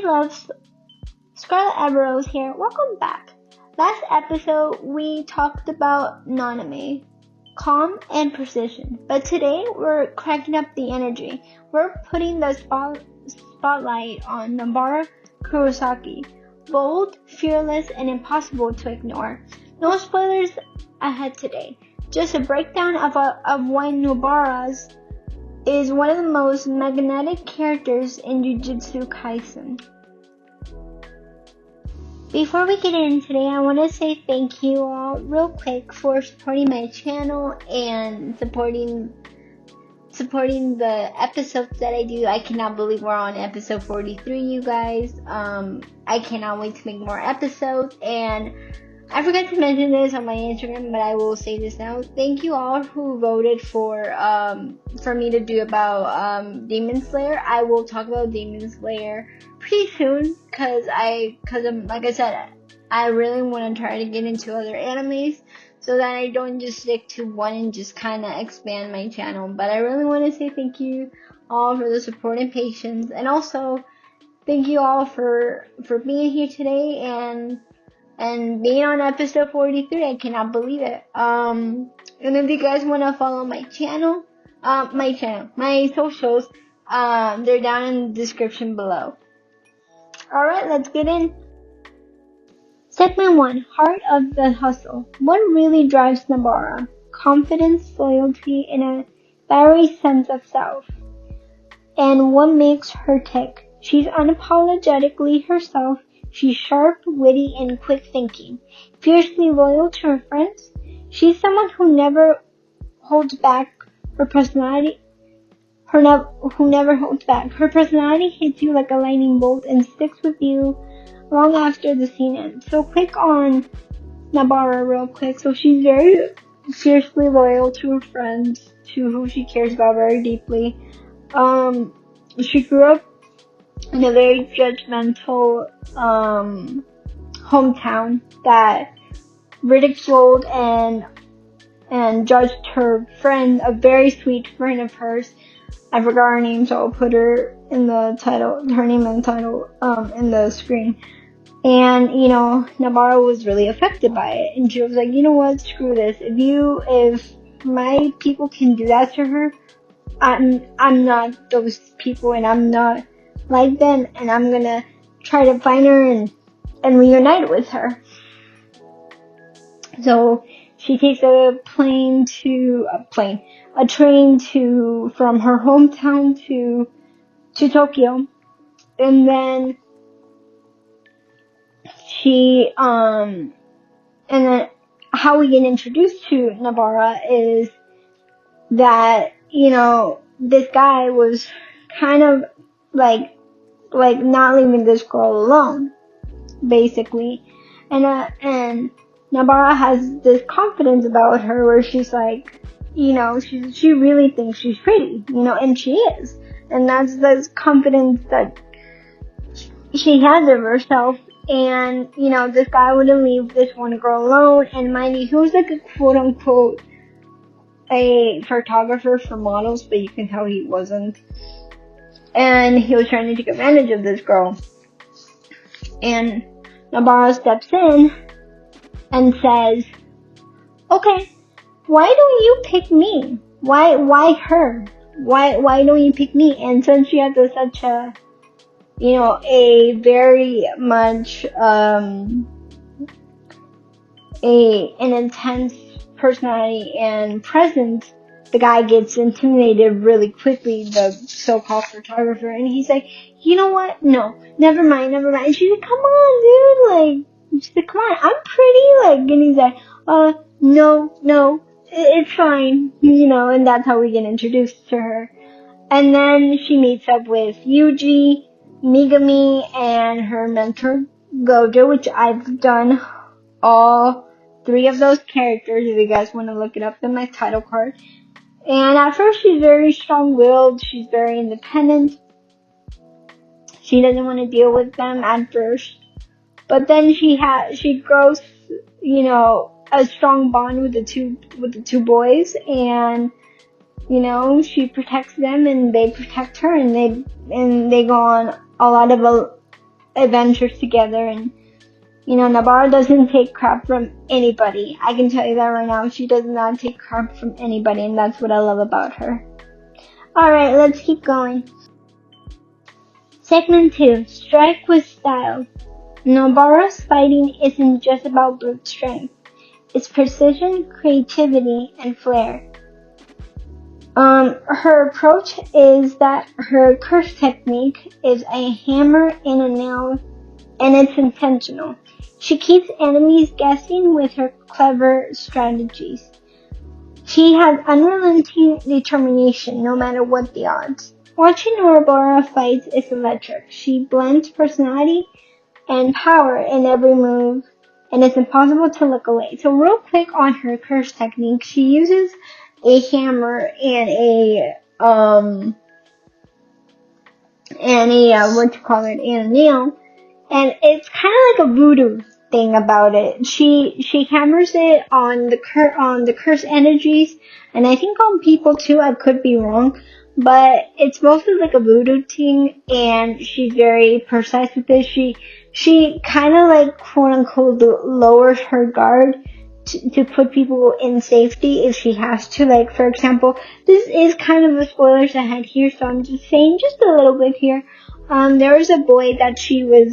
Hey loves, Scarlet Everose here. Welcome back. Last episode we talked about Naname, calm and precision. But today we're cracking up the energy. We're putting the spotlight on Nobara Kugisaki. Bold, fearless, and impossible to ignore. No spoilers ahead today. Just a breakdown of why Nobara is one of the most magnetic characters in Jujutsu Kaisen. Before we get in today, I want to say thank you all real quick for supporting my channel and supporting the episodes that I do. I cannot believe we're on episode 43, you guys. I cannot wait to make more episodes, and I forgot to mention this on my Instagram, but I will say this now. Thank you all who voted for me to do about Demon Slayer. I will talk about Demon Slayer pretty soon, cause I'm, like I said, I really want to try to get into other animes so that I don't just stick to one and just kind of expand my channel. But I really want to say thank you all for the support and patience, and also thank you all for being here today and being on episode 43. I cannot believe it. And if you guys want to follow my channel, my socials, they're down in the description below. Alright, let's get in. Segment 1, Heart of the Hustle. What really drives Nobara? Confidence, loyalty, and a very sense of self. And what makes her tick? She's unapologetically herself. She's sharp, witty, and quick thinking. Fiercely loyal to her friends. She's someone who never holds back her personality. Who never holds back. Her personality hits you like a lightning bolt and sticks with you long after the scene ends. So quick on Nobara real quick. So she's very fiercely loyal to her friends, to who she cares about very deeply. She grew up in a very judgmental hometown that ridiculed and judged her friend, a very sweet friend of hers. I forgot her name, so I'll put her in the title, her name in the title, in the screen. And, Nobara was really affected by it. And she was like, you know what, screw this. If my people can do that to her, I'm not those people, and I'm not like them, and I'm gonna try to find her and reunite with her. So she takes a train from her hometown to Tokyo, and then and then how we get introduced to Nobara is that, this guy was kind of like not leaving this girl alone, basically. And Nobara has this confidence about her where she's like, she really thinks she's pretty, and she is. And that's this confidence that she has of herself. And, this guy wouldn't leave this one girl alone. And mind you, he was like a quote unquote a photographer for models, but you can tell he wasn't. And he was trying to take advantage of this girl. And Nobara steps in and says, okay, why don't you pick me? Why her? Why don't you pick me? And since she has such a, a very much, an intense personality and presence, the guy gets intimidated really quickly, the so-called photographer, and he's like, you know what? No, never mind. And she's like, come on, dude, she's like, come on, I'm pretty, and he's like, no, it's fine, and that's how we get introduced to her. And then she meets up with Yuji, Megami, and her mentor, Gojo, which I've done all 3 of those characters, if you guys want to look it up in my title card. And at first she's very strong-willed, she's very independent. She doesn't want to deal with them at first. But then she grows, a strong bond with the two boys, and she protects them and they protect her, and they go on a lot of adventures together. And Nobara doesn't take crap from anybody. I can tell you that right now. She does not take crap from anybody, and that's what I love about her. Alright, let's keep going. Segment 2. Strike with Style. Nobara's fighting isn't just about brute strength. It's precision, creativity, and flair. Her approach is that her curse technique is a hammer and a nail, and it's intentional. She keeps enemies guessing with her clever strategies. She has unrelenting determination no matter what the odds. Watching Nobara fight is electric. She blends personality and power in every move, and it's impossible to look away. So real quick on her curse technique, she uses a hammer and a nail, and it's kind of like a voodoo thing about it. She hammers it on the curse energies, and I think on people too. I could be wrong, but it's mostly like a voodoo thing, and she's very precise with this. She kind of like quote unquote lowers her guard to put people in safety if she has to. Like, for example, this is kind of a spoilers ahead here, so I'm just saying just a little bit here. There was a boy that she was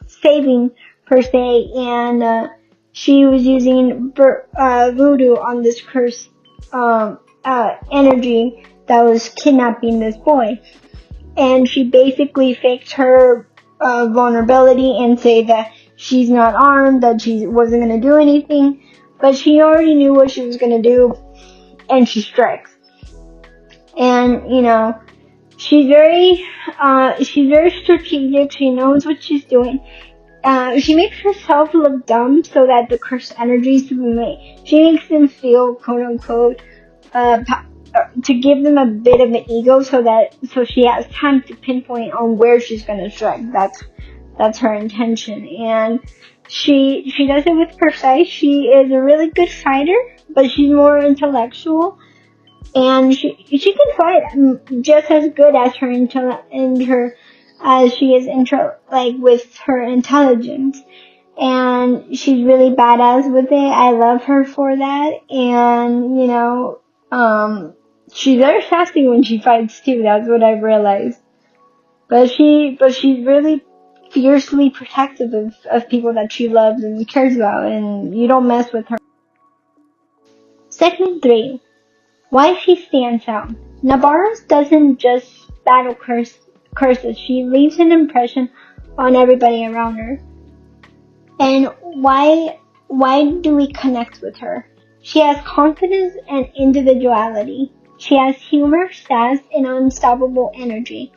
saving per se, and she was using voodoo on this curse energy that was kidnapping this boy, and she basically faked her vulnerability and say that she's not armed, that she wasn't going to do anything, but she already knew what she was going to do, and she strikes. And she's very strategic. She knows what she's doing. She makes herself look dumb so that the cursed energies she makes them feel quote unquote to give them a bit of an ego so she has time to pinpoint on where she's gonna strike. That's her intention, and she does it with precise. She is a really good fighter, but she's more intellectual, and she can fight just as good as as she is with her intelligence, and she's really badass with it. I love her for that, and she's very sassy when she fights too. That's what I've realized. But she's really fiercely protective of people that she loves and cares about, and you don't mess with her. Segment 3. Why she stands out. Nobara doesn't just battle curses. She leaves an impression on everybody around her. And why do we connect with her? She has confidence and individuality. She has humor, sass, and unstoppable energy.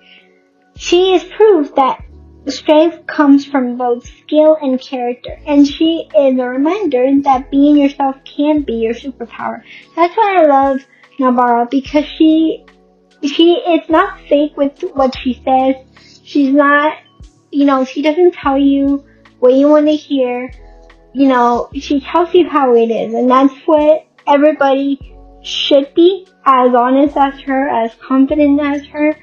She is proof that strength comes from both skill and character, and she is a reminder that being yourself can be your superpower. That's why I love Nobara, because she is not fake with what she says. She's not, she doesn't tell you what you want to hear. She tells you how it is, and that's what everybody should be, as honest as her, as confident as her.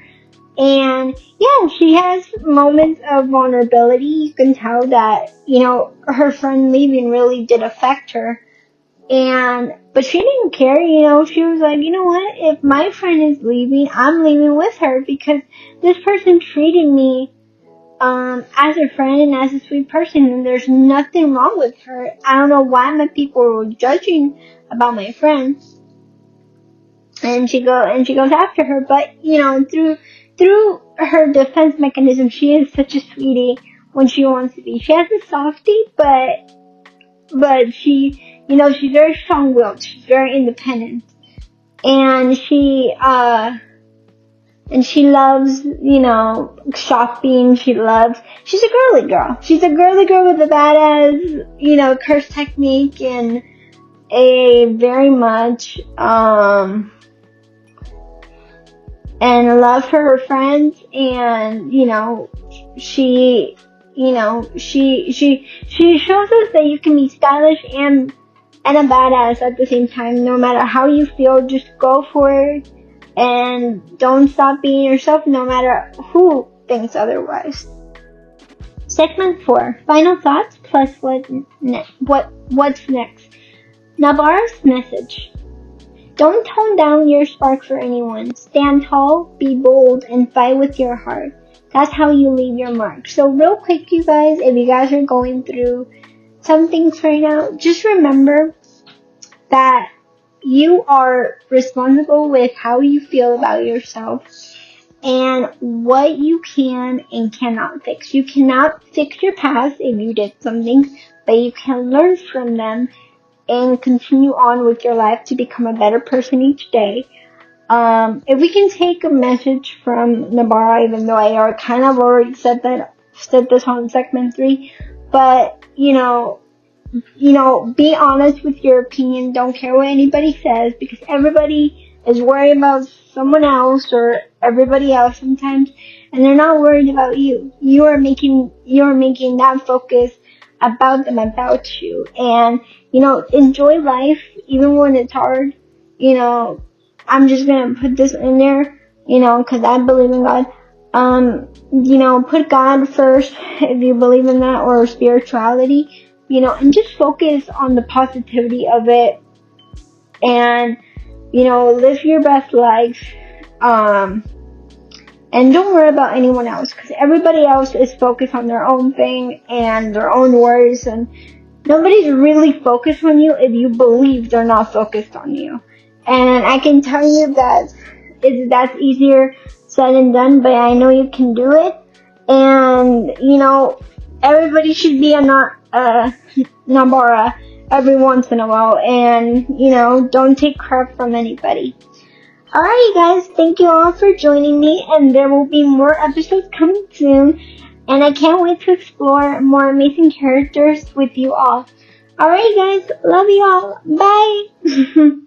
And yeah, she has moments of vulnerability. You can tell that, her friend leaving really did affect her. But she didn't care, she was like, you know what, if my friend is leaving, I'm leaving with her, because this person treated me, as a friend and as a sweet person, and there's nothing wrong with her. I don't know why my people were judging about my friend. And she goes after her, but, through her defense mechanism, she is such a sweetie when she wants to be. She has a softie, but she, she's very strong-willed. She's very independent. And she loves, shopping. She's a girly girl. She's a girly girl with a badass, curse technique, and a very much, and love for her friends, and she shows us that you can be stylish and a badass at the same time. No matter how you feel, just go for it, and don't stop being yourself, no matter who thinks otherwise. Segment 4. Final thoughts plus what's next. Nobara's message. Don't tone down your spark for anyone. Stand tall, be bold, and fight with your heart. That's how you leave your mark. So real quick, you guys, if you guys are going through some things right now, just remember that you are responsible with how you feel about yourself and what you can and cannot fix. You cannot fix your past if you did something, but you can learn from them and continue on with your life to become a better person each day. If we can take a message from Nobara, even though I kind of already said this on segment 3, but be honest with your opinion. Don't care what anybody says, because everybody is worried about someone else or everybody else sometimes, and they're not worried about you. You're making that focus about them, about you, and enjoy life even when it's hard. I'm just gonna put this in there, because I believe in God. Put God first if you believe in that, or spirituality. And just focus on the positivity of it, and, live your best life, and don't worry about anyone else, because everybody else is focused on their own thing and their own worries, and nobody's really focused on you if you believe they're not focused on you. And I can tell you that that's easier said than done, but I know you can do it. And, everybody should be a Nobara every once in a while, and, don't take crap from anybody. Alright, guys, thank you all for joining me, and there will be more episodes coming soon, and I can't wait to explore more amazing characters with you all. Alright, guys, love you all. Bye!